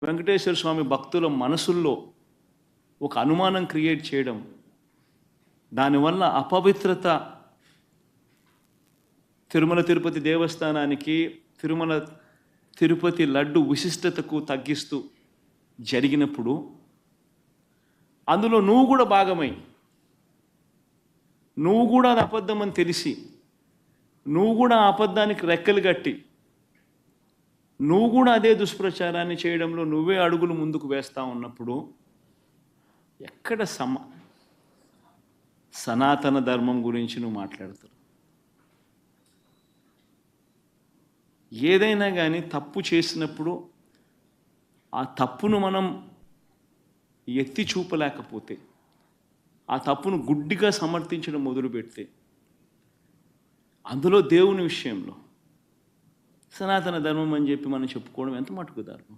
వెంకటేశ్వర స్వామి భక్తుల మనసుల్లో ఒక అనుమానం క్రియేట్ చేయడం, దానివల్ల అపవిత్రత తిరుమల తిరుపతి దేవస్థానానికి, తిరుమల తిరుపతి లడ్డు విశిష్టతకు తగ్గిస్తూ జరిగినప్పుడు అందులో నువ్వు కూడా భాగమై, నువ్వు కూడా అది అబద్ధం అని తెలిసి, నువ్వు కూడా ఆ అబద్ధానికి రెక్కలు కట్టి, నువ్వు కూడా అదే దుష్ప్రచారాన్ని చేయడంలో నువ్వే అడుగులు ముందుకు వేస్తా ఉన్నప్పుడు ఎక్కడ సనాతన ధర్మం గురించి నువ్వు మాట్లాడతావు? ఏదైనా కానీ తప్పు చేసినప్పుడు ఆ తప్పును మనం ఎత్తి చూపలేకపోతే, ఆ తప్పును గుడ్డిగా సమర్థించడం మొదలుపెడితే, అందులో దేవుని విషయంలో సనాతన ధర్మం అని చెప్పి మనం చెప్పుకోవడం ఎంత మటుకు ధర్మం?